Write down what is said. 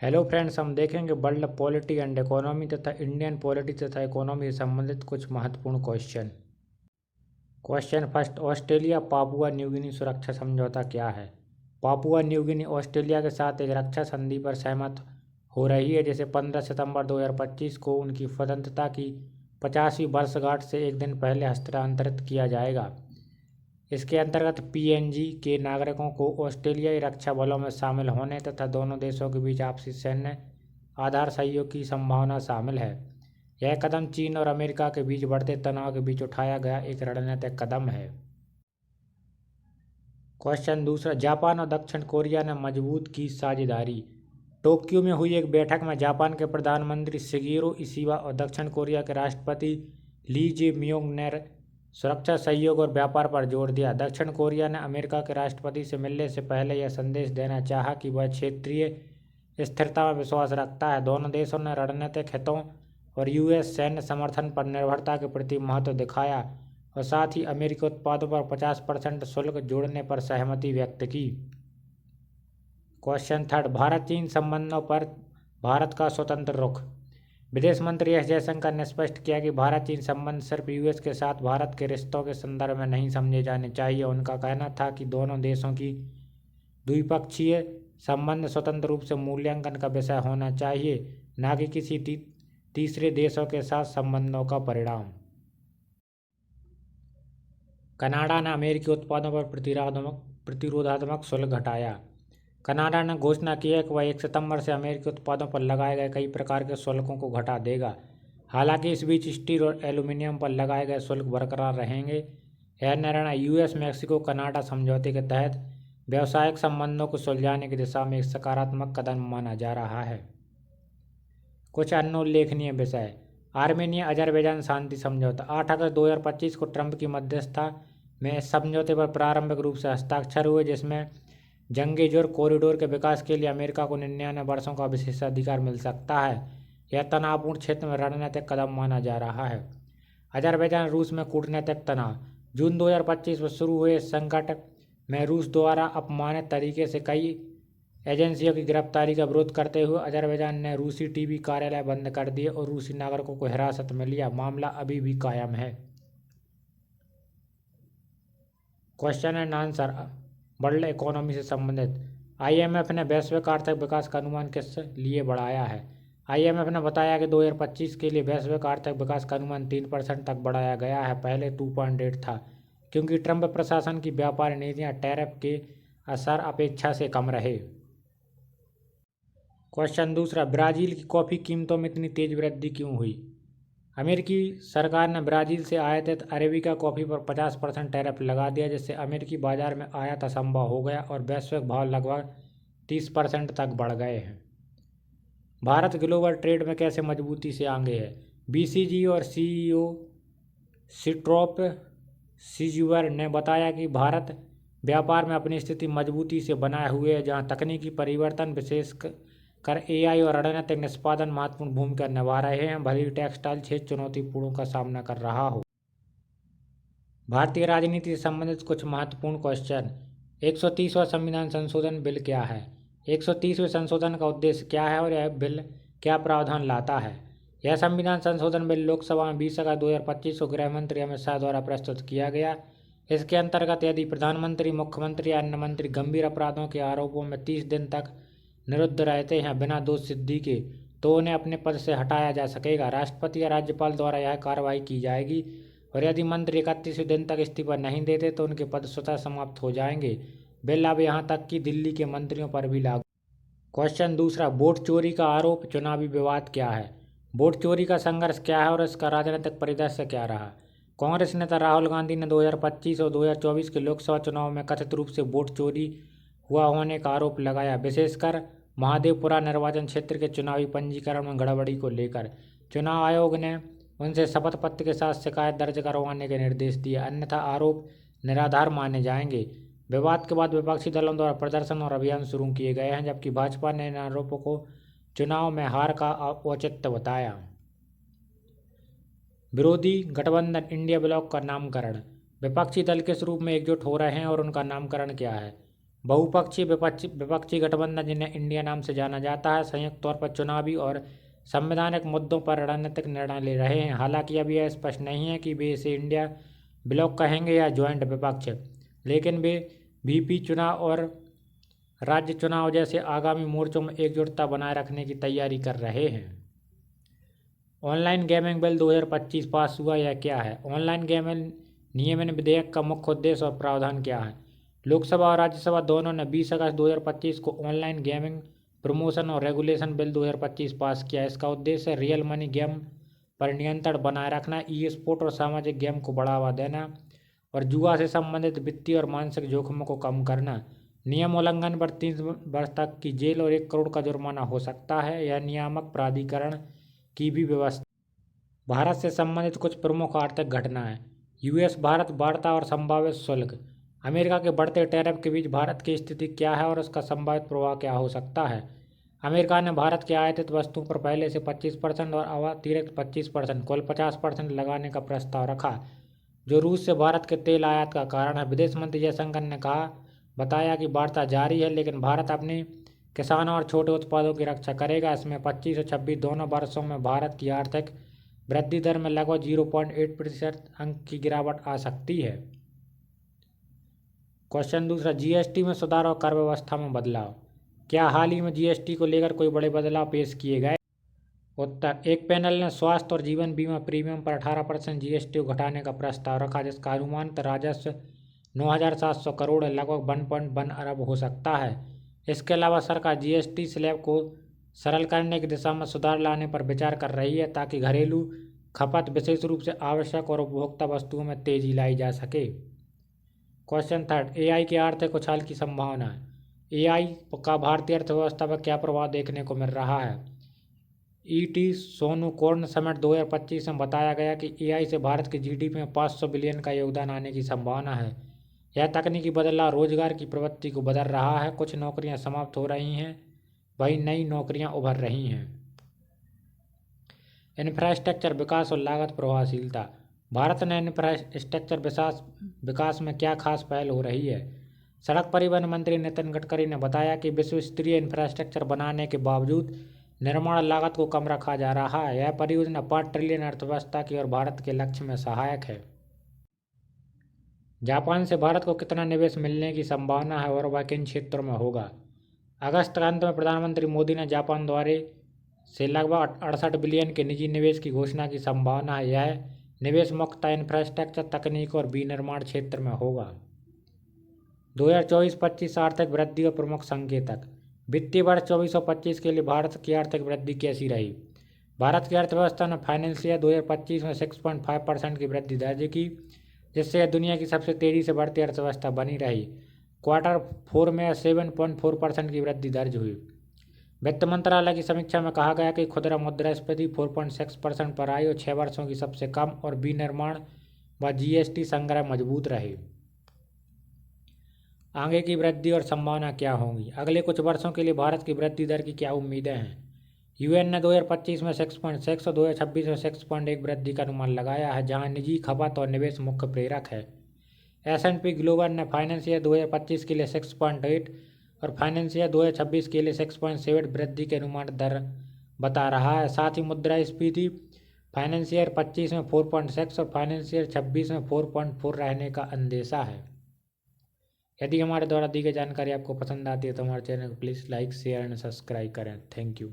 Hello friends, हम देखेंगे world polity and economy तथा इंडियन पॉलिटी तथा इकोनॉमी से संबंधित कुछ महत्वपूर्ण question. Question first, Australia Papua New Guinea सुरक्षा समझौता क्या है? पापुआ न्यू गिनी ऑस्ट्रेलिया के साथ एक रक्षा संधि पर सहमत हो रही है जिसे 15 सितंबर 2025 को उनकी स्वतंत्रता की 50वीं वर्षगांठ से एक दिन पहले हस्तांतरित किया जाएगा। इसके अंतर्गत पीएनजी के नागरिकों को ऑस्ट्रेलियाई रक्षा बलों में शामिल होने तथा दोनों देशों के बीच आपसी सैन्य आधार सहयोग की संभावना शामिल है। यह कदम चीन और अमेरिका के बीच बढ़ते तनाव के बीच उठाया गया एक रणनीतिक कदम है। क्वेश्चन दूसरा, जापान और दक्षिण कोरिया ने मजबूत की साझेदारी। टोक्यो में हुई एक बैठक में जापान के प्रधानमंत्री शिगेरो इशिबा और दक्षिण कोरिया के राष्ट्रपति ली जे मियोंग ने सुरक्षा सहयोग और व्यापार पर जोर दिया। दक्षिण कोरिया ने अमेरिका के राष्ट्रपति से मिलने से पहले यह संदेश देना चाहा कि वह क्षेत्रीय स्थिरता में विश्वास रखता है। दोनों देशों ने रणनीतिक हितों और यूएस सैन्य समर्थन पर निर्भरता के प्रति महत्व दिखाया और साथ ही अमेरिकी उत्पादों पर 50% शुल्क जोड़ने पर सहमति व्यक्त की। क्वेश्चन थर्ड, भारत चीन संबंधों पर भारत का स्वतंत्र रुख। विदेश मंत्री एस जयशंकर ने स्पष्ट किया कि भारत चीन संबंध सिर्फ यूएस के साथ भारत के रिश्तों के संदर्भ में नहीं समझे जाने चाहिए। उनका कहना था कि दोनों देशों की द्विपक्षीय संबंध स्वतंत्र रूप से मूल्यांकन का विषय होना चाहिए, न कि किसी तीसरे देशों के साथ संबंधों का परिणाम। कनाडा ने अमेरिकी उत्पादों पर प्रतिरोधात्मक शुल्क घटाया। कनाडा ने घोषणा की है कि वह 1 सितंबर से अमेरिकी उत्पादों पर लगाए गए कई प्रकार के शुल्कों को घटा देगा। हालांकि इस बीच स्टील और एल्यूमीनियम पर लगाए गए शुल्क बरकरार रहेंगे। यह निर्णय यूएस मैक्सिको कनाडा समझौते के तहत व्यावसायिक संबंधों को सुलझाने की दिशा में एक सकारात्मक कदम माना जा रहा है। कुछ अन्य उल्लेखनीय विषय। आर्मेनिया अजरबैजान शांति समझौता। 8 अगस्त 2025 को ट्रंप की मध्यस्थता में इस समझौते पर प्रारंभिक रूप से हस्ताक्षर हुए, जिसमें जंगेजोर कॉरिडोर के विकास के लिए अमेरिका को 99 वर्षों का विशेषाधिकार मिल सकता है। यह तनावपूर्ण क्षेत्र में रणनीतिक कदम माना जा रहा है। अजरबैजान रूस में कूटनीतिक तनाव। जून 2025 में शुरू हुए इस संकट में रूस द्वारा अपमानित तरीके से कई एजेंसियों की गिरफ्तारी का विरोध करते हुए अजरबैजान ने रूसी टीवी कार्यालय बंद कर दिए और रूसी नागरिकों को हिरासत में लिया। मामला अभी भी कायम है। Question and answer, world economy से संबंधित। आईएमएफ ने वैश्विक आर्थिक विकास का अनुमान किस लिए बढ़ाया है? आईएमएफ ने बताया कि 2025 के लिए वैश्विक आर्थिक विकास का अनुमान 3% तक बढ़ाया गया है। पहले 2.8 था, क्योंकि ट्रंप प्रशासन की व्यापार नीतियां टैरिफ के असर अपेक्षा से कम रहे। क्वेश्चन दूसरा, ब्राजील की कॉफ़ी कीमतों में इतनी तेज वृद्धि क्यों हुई? अमेरिकी सरकार ने ब्राज़ील से आयातित अरेबिका कॉफ़ी पर 50% टैरिफ लगा दिया, जिससे अमेरिकी बाजार में आयात असंभव हो गया और वैश्विक भाव लगभग 30% तक बढ़ गए हैं। भारत ग्लोबल ट्रेड में कैसे मजबूती से आगे है? बीसीजी और सीईओ सिट्रोप सीजुअर ने बताया कि भारत व्यापार में अपनी स्थिति मजबूती से बनाए हुए है, जहां तकनीकी परिवर्तन विशेष कर एआई और रणनीतिक निष्पादन महत्वपूर्ण भूमिका निभा रहे हैं, भले ही टेक्सटाइल क्षेत्र चुनौतीपूर्णों का सामना कर रहा हो। भारतीय राजनीति से संबंधित कुछ महत्वपूर्ण क्वेश्चन। 130वां संविधान संशोधन बिल क्या है? 130वें संशोधन का उद्देश्य क्या है और यह बिल क्या प्रावधान लाता है? यह संविधान संशोधन बिल लोकसभा में 20 अगस्त 2025 को गृह मंत्री अमित शाह द्वारा प्रस्तुत किया गया। इसके अंतर्गत यदि प्रधानमंत्री, मुख्यमंत्री या अन्य मंत्री गंभीर अपराधों के आरोपों में 30 दिन तक निरुद्ध रहते हैं बिना दोष सिद्धि के, तो उन्हें अपने पद से हटाया जा सकेगा। राष्ट्रपति या राज्यपाल द्वारा यह कार्रवाई की जाएगी और यदि मंत्री 31वें दिन तक इस्तीफा नहीं देते तो उनके पद स्वतः समाप्त हो जाएंगे। बिल अब यहाँ तक कि दिल्ली के मंत्रियों पर भी लागू। क्वेश्चन दूसरा, वोट चोरी का आरोप, चुनावी विवाद क्या है? वोट चोरी का संघर्ष क्या है और इसका राजनीतिक परिदृश्य क्या रहा? कांग्रेस नेता राहुल गांधी ने 2025 और 2024 के लोकसभा चुनाव में कथित रूप से वोट चोरी हुआ होने का आरोप लगाया, विशेषकर महादेवपुरा निर्वाचन क्षेत्र के चुनावी पंजीकरण में गड़बड़ी को लेकर। चुनाव आयोग ने उनसे शपथ पत्र के साथ शिकायत दर्ज करवाने के निर्देश दिए, अन्यथा आरोप निराधार माने जाएंगे। विवाद के बाद विपक्षी दलों द्वारा प्रदर्शन और अभियान शुरू किए गए हैं, जबकि भाजपा ने इन आरोपों को चुनाव में हार का औचित्य बताया। विरोधी गठबंधन इंडिया ब्लॉक का नामकरण। विपक्षी दल किस रूप में एकजुट हो रहे हैं और उनका नामकरण क्या है? बहुपक्षीय विपक्षी गठबंधन, जिन्हें इंडिया नाम से जाना जाता है, संयुक्त तौर पर चुनावी और संवैधानिक मुद्दों पर रणनीतिक निर्णय ले रहे हैं। हालांकि अब यह स्पष्ट नहीं है कि वे इसे इंडिया ब्लॉक कहेंगे या ज्वाइंट विपक्ष, लेकिन वे वीपी चुनाव और राज्य चुनाव जैसे आगामी मोर्चों में एकजुटता बनाए रखने की तैयारी कर रहे हैं। ऑनलाइन गेमिंग बिल 2025 पास हुआ, यह क्या है? ऑनलाइन गेमिंग नियमन विधेयक का मुख्य उद्देश्य और प्रावधान क्या है? लोकसभा और राज्यसभा दोनों ने 20 अगस्त 2025 को ऑनलाइन गेमिंग प्रमोशन और रेगुलेशन बिल 2025 पास किया। इसका उद्देश्य रियल मनी गेम पर नियंत्रण बनाए रखना, ई स्पोर्ट और सामाजिक गेम को बढ़ावा देना और जुआ से संबंधित वित्तीय और मानसिक जोखिमों को कम करना। नियम उल्लंघन पर 3 वर्ष तक की जेल और 1 करोड़ का जुर्माना हो सकता है। यह नियामक प्राधिकरण की भी व्यवस्था। भारत से संबंधित कुछ प्रमुख आर्थिक घटनाएं। यूएस भारत वार्ता और संभावित शुल्क। अमेरिका के बढ़ते टैरिफ के बीच भारत की स्थिति क्या है और उसका संभावित प्रभाव क्या हो सकता है? अमेरिका ने भारत के आयातित वस्तुओं पर पहले से 25% और अब अतिरिक्त 25% कुल 50% लगाने का प्रस्ताव रखा, जो रूस से भारत के तेल आयात का कारण है। विदेश मंत्री जयशंकर ने बताया कि वार्ता जारी है, लेकिन भारत अपने किसानों और छोटे उत्पादों की रक्षा करेगा। इसमें 25 और 26 दोनों वर्षों में भारत की आर्थिक वृद्धि दर में लगभग 0.8% अंक की गिरावट आ सकती है। क्वेश्चन दूसरा, जीएसटी में सुधार और कर व्यवस्था में बदलाव। क्या हाल ही में जीएसटी को लेकर कोई बड़े बदलाव पेश किए गए? उत्तर, एक पैनल ने स्वास्थ्य और जीवन बीमा प्रीमियम पर 18% जीएसटी को घटाने का प्रस्ताव रखा, जिसका अनुमानित राजस्व 9,700 करोड़ लगभग 1.1 अरब हो सकता है। इसके अलावा सरकार जीएसटी स्लैब को सरल करने की दिशा में सुधार लाने पर विचार कर रही है, ताकि घरेलू खपत, विशेष रूप से आवश्यक और उपभोक्ता वस्तुओं में तेजी लाई जा सके। क्वेश्चन थर्ड, एआई के आर्थिक उछाल की संभावना है। एआई का भारतीय अर्थव्यवस्था पर क्या प्रभाव देखने को मिल रहा है? ईटी सोनुकोर्न समिट 2025 में बताया गया कि एआई से भारत की जीडीपी में 500 बिलियन का योगदान आने की संभावना है। यह तकनीकी बदलाव रोजगार की प्रवृत्ति को बदल रहा है। कुछ नौकरियां समाप्त हो रही हैं, वहीं नई नौकरियां उभर रही हैं। इंफ्रास्ट्रक्चर विकास और लागत प्रभावशीलता। भारत ने इंफ्रास्ट्रक्चर विकास में क्या खास पहल हो रही है? सड़क परिवहन मंत्री नितिन गडकरी ने बताया कि विश्व स्तरीय इंफ्रास्ट्रक्चर बनाने के बावजूद निर्माण लागत को कम रखा जा रहा है। यह परियोजना 5 ट्रिलियन अर्थव्यवस्था की और भारत के लक्ष्य में सहायक है। जापान से भारत को कितना निवेश मिलने की संभावना है और वह किन क्षेत्रों में होगा? अगस्त के अंत में प्रधानमंत्री मोदी ने जापान द्वारा से लगभग 68 बिलियन के निजी निवेश की घोषणा की संभावना है। यह निवेश मुख्यतः इंफ्रास्ट्रक्चर, तकनीक और विनिर्माण क्षेत्र में होगा। 2024-25 आर्थिक वृद्धि और प्रमुख संकेतक। वित्तीय वर्ष 24-25 के लिए भारत की आर्थिक वृद्धि कैसी रही? भारत की अर्थव्यवस्था ने फाइनेंशियल 2025 में 6.5% की वृद्धि दर्ज की, जिससे यह दुनिया की सबसे तेजी से बढ़ती अर्थव्यवस्था बनी रही। क्वार्टर 4 में 7.4% की वृद्धि दर्ज हुई। वित्त मंत्रालय की समीक्षा में कहा गया कि खुदरा मुद्रास्फीति 4.6% पर आई और 6 वर्षों की सबसे कम, और विनिर्माण व जीएसटी संग्रह मजबूत रहे। आगे की वृद्धि और संभावना क्या होंगी? अगले कुछ वर्षों के लिए भारत की वृद्धि दर की क्या उम्मीदें हैं? यूएन ने 2025 में 6.6 और 2026 में 6.1 वृद्धि का अनुमान लगाया है, जहां निजी खपत और निवेश मुख्य प्रेरक है। S&P ग्लोबल ने फाइनेंशियल 2025 के लिए 6.8 और फाइनेंशियल 2026 के लिए 6.7 वृद्धि के अनुमान दर बता रहा है। साथ ही मुद्रास्फीति फाइनेंशियल 25 में 4.6 और फाइनेंशियल 26 में 4.4 रहने का अंदेशा है। यदि हमारे द्वारा दी गई जानकारी आपको पसंद आती है तो हमारे चैनल को please like, share and subscribe करें। Thank you.